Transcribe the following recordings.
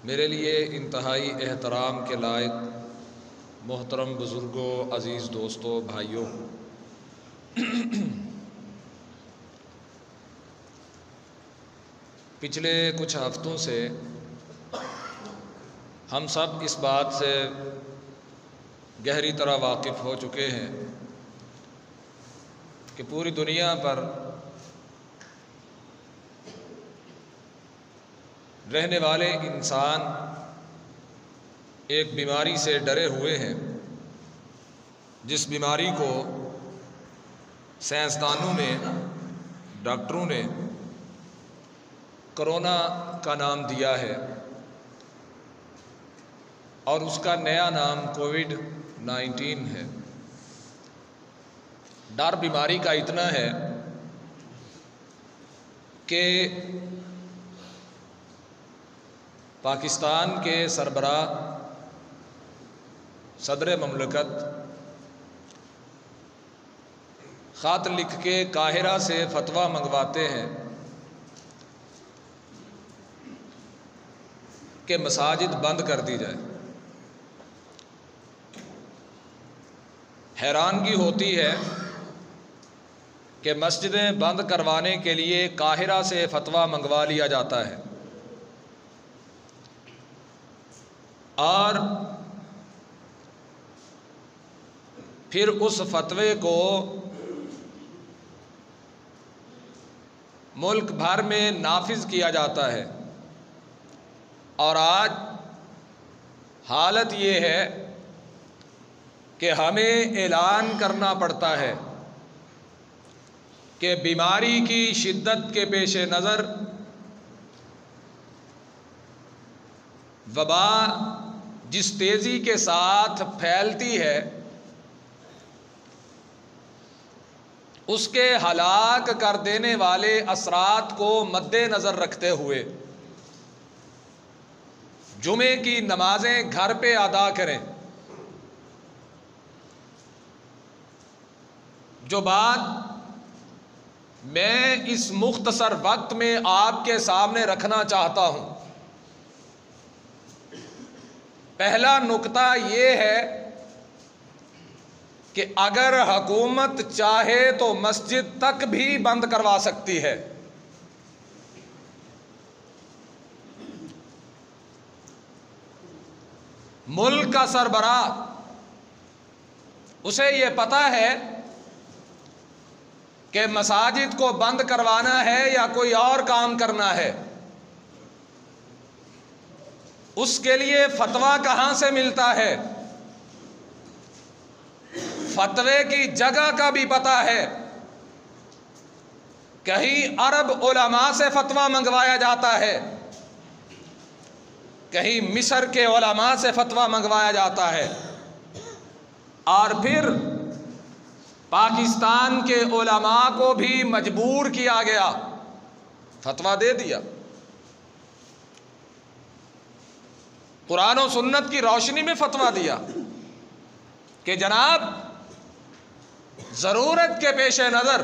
میرے لیے انتہائی احترام کے لائق محترم بزرگوں، عزیز دوستوں، بھائیوں، پچھلے کچھ ہفتوں سے ہم سب اس بات سے گہری طرح واقف ہو چکے ہیں کہ پوری دنیا پر رہنے والے انسان ایک بیماری سے ڈرے ہوئے ہیں، جس بیماری کو سائنسدانوں نے، ڈاکٹروں نے کرونا کا نام دیا ہے، اور اس کا نیا نام کووڈ-19 ہے۔ ڈر بیماری کا اتنا ہے کہ پاکستان کے سربراہ صدر مملکت خط لکھ کے قاہرہ سے فتویٰ منگواتے ہیں کہ مساجد بند کر دی جائے۔ حیرانگی ہوتی ہے کہ مسجدیں بند کروانے کے لیے قاہرہ سے فتویٰ منگوا لیا جاتا ہے، اور پھر اس فتوے کو ملک بھر میں نافذ کیا جاتا ہے، اور آج حالت یہ ہے کہ ہمیں اعلان کرنا پڑتا ہے کہ بیماری کی شدت کے پیش نظر وبا جس تیزی کے ساتھ پھیلتی ہے، اس کے ہلاک کر دینے والے اثرات کو مد نظر رکھتے ہوئے جمعے کی نمازیں گھر پہ ادا کریں۔ جو بات میں اس مختصر وقت میں آپ کے سامنے رکھنا چاہتا ہوں، پہلا نکتہ یہ ہے کہ اگر حکومت چاہے تو مسجد تک بھی بند کروا سکتی ہے۔ ملک کا سربراہ، اسے یہ پتہ ہے کہ مساجد کو بند کروانا ہے یا کوئی اور کام کرنا ہے، اس کے لیے فتویٰ کہاں سے ملتا ہے، فتوے کی جگہ کا بھی پتہ ہے۔ کہیں عرب علماء سے فتویٰ منگوایا جاتا ہے، کہیں مصر کے علماء سے فتویٰ منگوایا جاتا ہے، اور پھر پاکستان کے علماء کو بھی مجبور کیا گیا، فتویٰ دے دیا۔ قرآن و سنت کی روشنی میں فتویٰ دیا کہ جناب ضرورت کے پیش نظر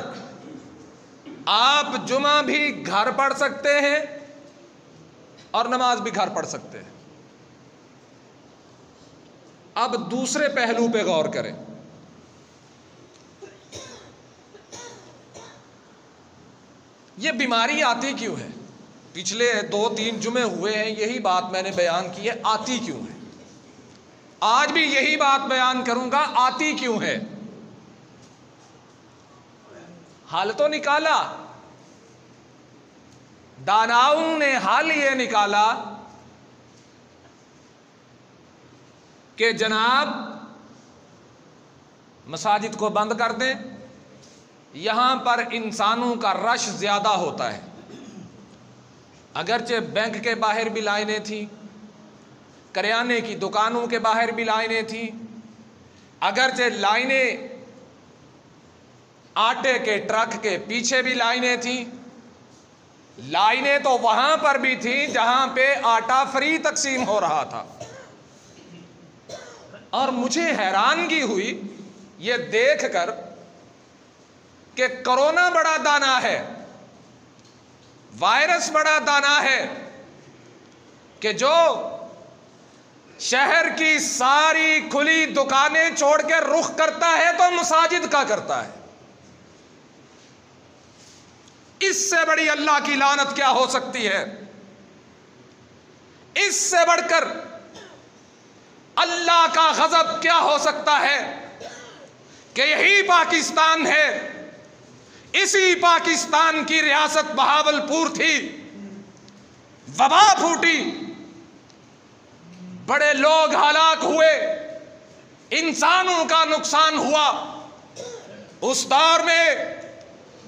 آپ جمعہ بھی گھر پڑھ سکتے ہیں اور نماز بھی گھر پڑھ سکتے ہیں۔ اب دوسرے پہلو پہ غور کریں۔ یہ بیماری آتی کیوں ہے؟ پچھلے 2-3 جمعے ہوئے ہیں یہی بات میں نے بیان کی ہے، آتی کیوں ہے؟ آج بھی یہی بات بیان کروں گا، آتی کیوں ہے؟ حل تو نکالا، داناؤں نے حل یہ نکالا کہ جناب مساجد کو بند کر دیں، یہاں پر انسانوں کا رش زیادہ ہوتا ہے۔ اگرچہ بینک کے باہر بھی لائنیں تھیں، کریانے کی دکانوں کے باہر بھی لائنیں تھیں، اگرچہ لائنیں آٹے کے ٹرک کے پیچھے بھی لائنیں تھیں، لائنیں تو وہاں پر بھی تھیں جہاں پہ آٹا فری تقسیم ہو رہا تھا۔ اور مجھے حیرانگی ہوئی یہ دیکھ کر کہ کرونا بڑا دانا ہے، وائرس بڑا دانا ہے، کہ جو شہر کی ساری کھلی دکانیں چھوڑ کے رخ کرتا ہے تو مساجد کا کرتا ہے. اس سے بڑی اللہ کی لعنت کیا ہو سکتی ہے؟ اس سے بڑھ کر اللہ کا غضب کیا ہو سکتا ہے کہ یہی پاکستان ہے. اسی پاکستان کی ریاست بہاولپور تھی، وبا پھوٹی، بڑے لوگ ہلاک ہوئے، انسانوں کا نقصان ہوا. اس دور میں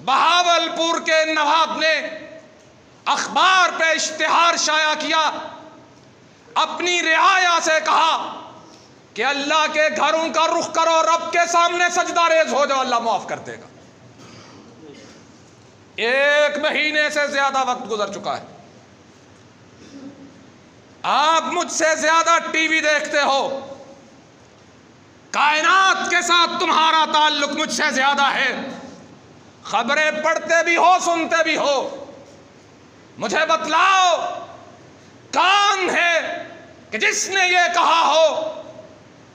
بہاولپور کے نواب نے اخبار پہ اشتہار شائع کیا، اپنی رعایا سے کہا کہ اللہ کے گھروں کا رخ کرو، رب کے سامنے سجدہ ریز ہو جاؤ، اللہ معاف کر دے گا. 1 مہینے سے زیادہ وقت گزر چکا ہے. آپ مجھ سے زیادہ ٹی وی دیکھتے ہو، کائنات کے ساتھ تمہارا تعلق مجھ سے زیادہ ہے، خبریں پڑھتے بھی ہو سنتے بھی ہو. مجھے بتلاؤ کون ہے کہ جس نے یہ کہا ہو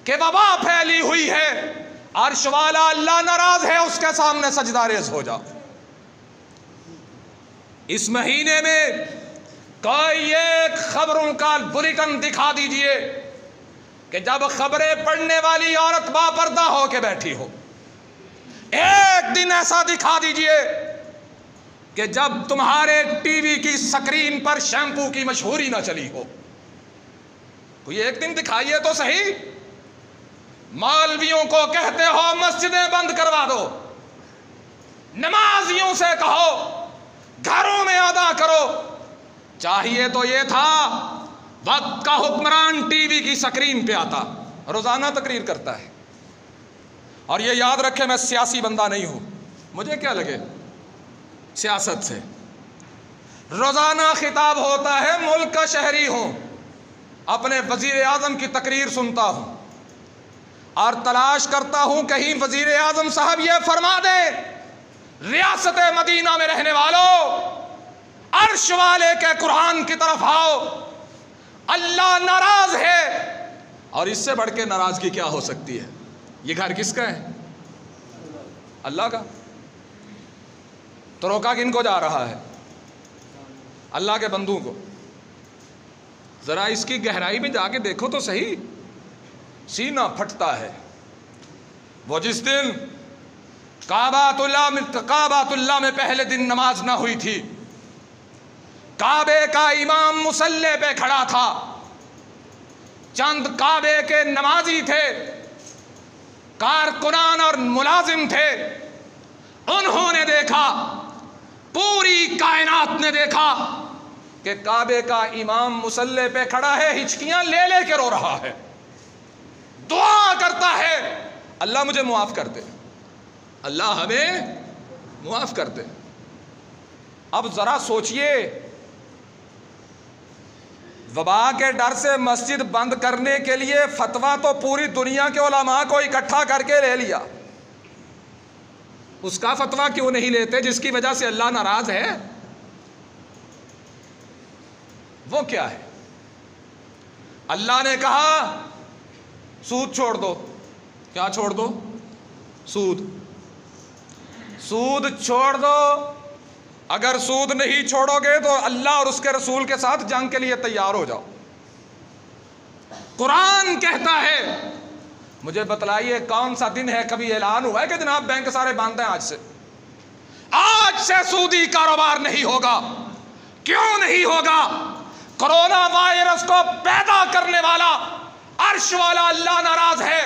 کہ وبا پھیلی ہوئی ہے، عرش والا اللہ ناراض ہے، اس کے سامنے سجدہ ریز ہو جاؤ. اس مہینے میں کوئی ایک خبروں کا بلیٹن دکھا دیجئے کہ جب خبریں پڑھنے والی عورت باپردہ ہو کے بیٹھی ہو. ایک دن ایسا دکھا دیجئے کہ جب تمہارے ٹی وی کی سکرین پر شیمپو کی مشہوری نہ چلی ہو. کوئی ایک دن دکھائیے تو صحیح. مولویوں کو کہتے ہو مسجدیں بند کروا دو، نمازیوں سے کہو گھروں میں ادا کرو. چاہیے تو یہ تھا وقت کا حکمران ٹی وی کی سکرین پہ آتا، روزانہ تقریر کرتا ہے. اور یہ یاد رکھے میں سیاسی بندہ نہیں ہوں، مجھے کیا لگے سیاست سے. روزانہ خطاب ہوتا ہے، ملک کا شہری ہوں، اپنے وزیر اعظم کی تقریر سنتا ہوں اور تلاش کرتا ہوں کہیں وزیر اعظم صاحب یہ فرما دیں ریاست مدینہ میں رہنے والوں عرش والے کے قرآن کی طرف آؤ، اللہ ناراض ہے. اور اس سے بڑھ کے ناراضگی کیا ہو سکتی ہے؟ یہ گھر کس کا ہے؟ اللہ کا. تو روکا کن کو جا رہا ہے؟ اللہ کے بندوں کو. ذرا اس کی گہرائی میں جا کے دیکھو تو صحیح، سینہ پھٹتا ہے. وہ جس دن کعبۃ اللہ میں پہلے دن نماز نہ ہوئی تھی، کعبے کا امام مصلی پہ کھڑا تھا، چند کعبے کے نمازی تھے، کارکنان اور ملازم تھے. انہوں نے دیکھا، پوری کائنات نے دیکھا کہ کعبے کا امام مصلی پہ کھڑا ہے، ہچکیاں لے لے کے رو رہا ہے، دعا کرتا ہے اللہ مجھے معاف کر دے، اللہ ہمیں معاف کر دے. اب ذرا سوچئے، وبا کے ڈر سے مسجد بند کرنے کے لیے فتویٰ تو پوری دنیا کے علماء کو اکٹھا کر کے لے لیا. اس کا فتویٰ کیوں نہیں لیتے جس کی وجہ سے اللہ ناراض ہے؟ وہ کیا ہے؟ اللہ نے کہا سود چھوڑ دو. کیا چھوڑ دو؟ سود. سود چھوڑ دو. اگر سود نہیں چھوڑو گے تو اللہ اور اس کے رسول کے ساتھ جنگ کے لیے تیار ہو جاؤ. قرآن کہتا ہے، مجھے بتلائیے کون سا دن ہے کبھی اعلان ہوا ہے کہ جناب بینک سارے بند ہیں آج سے سودی کاروبار نہیں ہوگا؟ کیوں نہیں ہوگا؟ کرونا وائرس کو پیدا کرنے والا عرش والا اللہ ناراض ہے،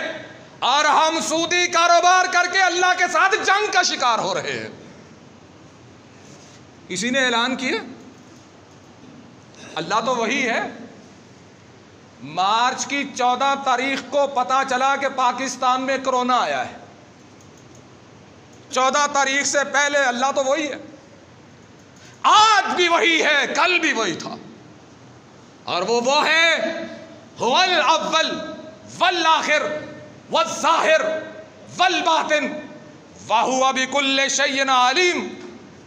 اور ہم سودی کاروبار کر کے اللہ کے ساتھ جنگ کا شکار ہو رہے ہیں. کسی نے اعلان کیا؟ اللہ تو وہی ہے. مارچ کی 14 تاریخ کو پتا چلا کہ پاکستان میں کرونا آیا ہے. 14 تاریخ سے پہلے اللہ تو وہی ہے، آج بھی وہی ہے، کل بھی وہی تھا. اور وہ ہے هو الاول والآخر والظاہر والباطن وهو بكل شيء علیم.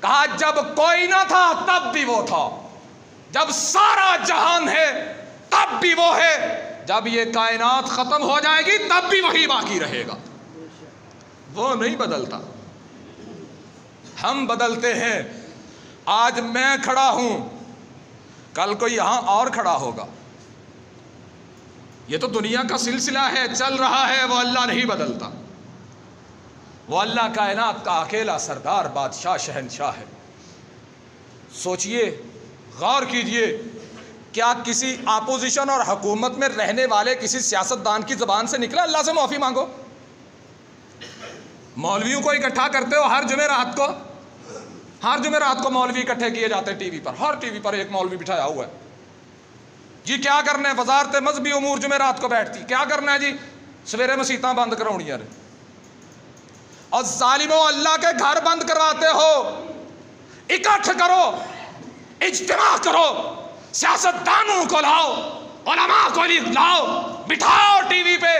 کہا جب کوئی نہ تھا تب بھی وہ تھا، جب سارا جہان ہے تب بھی وہ ہے، جب یہ کائنات ختم ہو جائے گی تب بھی وہی باقی رہے گا، وہ نہیں بدلتا، ہم بدلتے ہیں۔ آج میں کھڑا ہوں، کل کو یہاں اور کھڑا ہوگا، یہ تو دنیا کا سلسلہ ہے، چل رہا ہے، وہ اللہ نہیں بدلتا، وہ اللہ کائنات کا اکیلا سردار بادشاہ شہنشاہ ہے۔ سوچئے، غور کیجئے، کیا کسی اپوزیشن اور حکومت میں رہنے والے کسی سیاستدان کی زبان سے نکلا اللہ سے معافی مانگو؟ مولویوں کو اکٹھا کرتے ہو ہر جمعرات کو، ہر جمعرات کو مولوی اکٹھے کیے جاتے ہیں ٹی وی پر، ہر ٹی وی پر ایک مولوی بٹھایا ہوا ہے جی۔ کیا کرنا ہے؟ وزارت مذہبی امور جمعرات کو بیٹھتی، کیا کرنا ہے جی؟ سویرے مسیتاں بند کراؤنیاں نے، اور ظالموں اللہ کے گھر بند کرواتے ہو۔ اکٹھ کرو، اجتماع کرو، سیاستدانوں کو لاؤ، علماء کو لاؤ، بٹھاؤ ٹی وی پہ،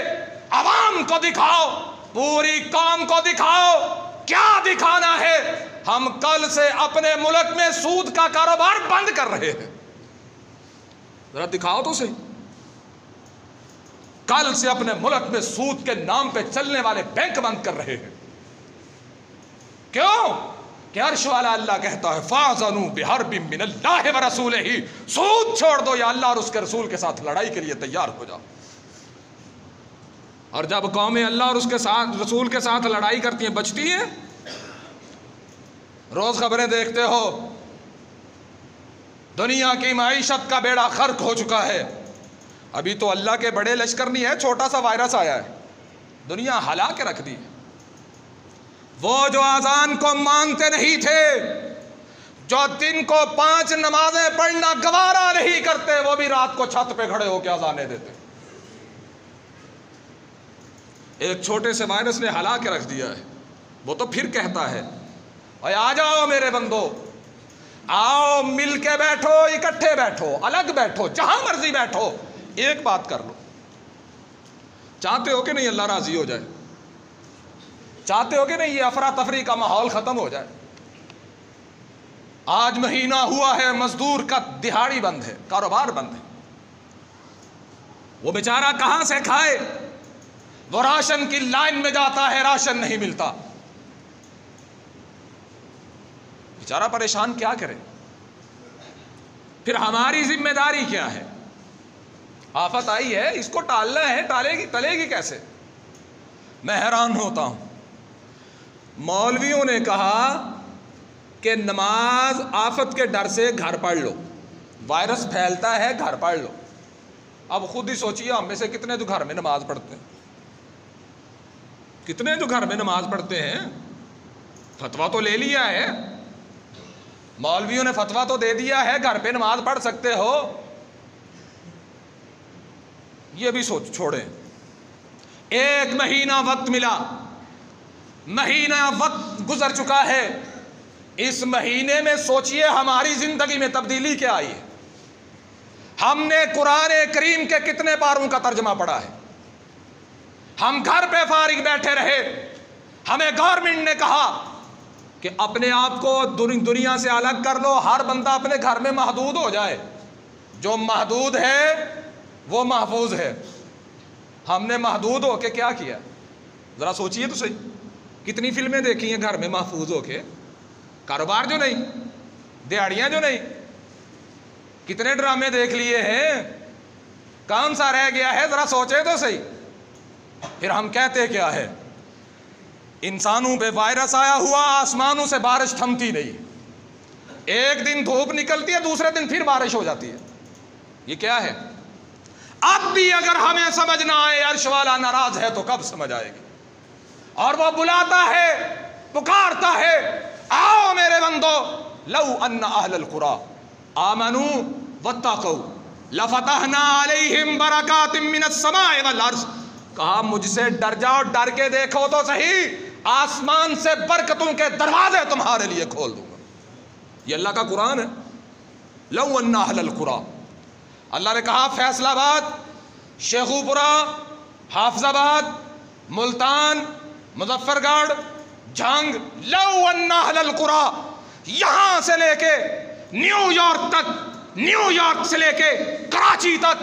عوام کو دکھاؤ، پوری قوم کو دکھاؤ۔ کیا دکھانا ہے؟ ہم کل سے اپنے ملک میں سود کا کاروبار بند کر رہے ہیں، ذرا دکھاؤ تو صحیح۔ کل سے اپنے ملک میں سود کے نام پہ چلنے والے بینک بند کر رہے ہیں۔ کیوں؟ کہ عرش والا اللہ کہتا ہے فَأَذَنُوا بِحَرْبٍ مِّنَ اللَّهِ وَرَسُولِهِ، سود چھوڑ دو یا اللہ اور اس کے رسول کے ساتھ لڑائی کے لیے تیار ہو جاؤ۔ اور جب قومیں اللہ اور اس کے ساتھ رسول کے ساتھ لڑائی کرتی ہیں بچتی ہیں؟ روز خبریں دیکھتے ہو، دنیا کی معیشت کا بیڑا غرق ہو چکا ہے۔ ابھی تو اللہ کے بڑے لشکر نہیں ہے، چھوٹا سا وائرس آیا ہے، دنیا ہلا کے رکھ دی۔ وہ جو اذان کو مانتے نہیں تھے، جو دن کو 5 نمازیں پڑھنا گوارا نہیں کرتے، وہ بھی رات کو چھت پہ کھڑے ہو کے اذانیں دیتے۔ ایک چھوٹے سے وائرس نے ہلا کے رکھ دیا ہے۔ وہ تو پھر کہتا ہے اے آ جاؤ میرے بندو، آؤ مل کے بیٹھو، اکٹھے بیٹھو، الگ بیٹھو، جہاں مرضی بیٹھو، ایک بات کر لو۔ چاہتے ہو کہ نہیں اللہ راضی ہو جائے؟ چاہتے ہو کہ نہیں یہ افراتفری کا ماحول ختم ہو جائے؟ آج مہینہ ہوا ہے، مزدور کا دہاڑی بند ہے، کاروبار بند ہے، وہ بیچارہ کہاں سے کھائے؟ وہ راشن کی لائن میں جاتا ہے، راشن نہیں ملتا، بیچارہ پریشان، کیا کرے؟ پھر ہماری ذمہ داری کیا ہے؟ آفت آئی ہے، اس کو ٹالنا ہے، ٹلے گی کیسے؟ میں حیران ہوتا ہوں، مولویوں نے کہا کہ نماز آفت کے ڈر سے گھر پڑھ لو، وائرس پھیلتا ہے گھر پڑھ لو۔ اب خود ہی سوچئے ہم میں سے کتنے جو گھر میں نماز پڑھتے ہیں، کتنے جو گھر میں نماز پڑھتے ہیں؟ فتویٰ تو لے لیا ہے، مولویوں نے فتویٰ تو دے دیا ہے گھر پہ نماز پڑھ سکتے ہو، یہ بھی سوچ چھوڑیں۔ ایک مہینہ وقت ملا، مہینہ وقت گزر چکا ہے، اس مہینے میں سوچئے ہماری زندگی میں تبدیلی کیا آئی ہے؟ ہم نے قرآن کریم کے کتنے پاروں کا ترجمہ پڑھا ہے؟ ہم گھر پہ فارغ بیٹھے رہے، ہمیں گورنمنٹ نے کہا کہ اپنے آپ کو دنیا سے الگ کر لو، ہر بندہ اپنے گھر میں محدود ہو جائے، جو محدود ہے وہ محفوظ ہے۔ ہم نے محدود ہو کے کیا کیا؟ ذرا سوچئے تو صحیح، کتنی فلمیں دیکھی ہیں گھر میں محفوظ ہو کے، کاروبار جو نہیں، دیہڑیاں جو نہیں، کتنے ڈرامے دیکھ لیے ہیں، کون سا رہ گیا ہے؟ ذرا سوچے تو صحیح۔ پھر ہم کہتے کیا ہے؟ انسانوں پہ وائرس آیا ہوا، آسمانوں سے بارش تھمتی نہیں، ایک دن دھوپ نکلتی ہے، دوسرے دن پھر بارش ہو جاتی ہے، یہ کیا ہے؟ اب بھی اگر ہمیں سمجھ نہ آئے عرش والا ناراض ہے تو کب سمجھ آئے گی؟ اور وہ بلاتا ہے، پکارتا ہے، آؤ میرے بندو، لو ان اہل القری آمنوا واتقوا لفتحنا علیہم برکات من السماء والارض۔ کہا مجھ سے ڈر جاؤ، ڈر کے دیکھو تو صحیح، آسمان سے برکتوں کے دروازے تمہارے لیے کھول دوں گا۔ یہ اللہ کا قرآن ہے۔ لو ان اہل القری، اللہ نے کہا فیصل آباد، شیخو پورہ، حافظ آباد، ملتان، مظفر گڑھ، جھنگ، لو ان اہل القری، یہاں سے لے کے نیو یارک تک، نیو یارک سے لے کے کراچی تک،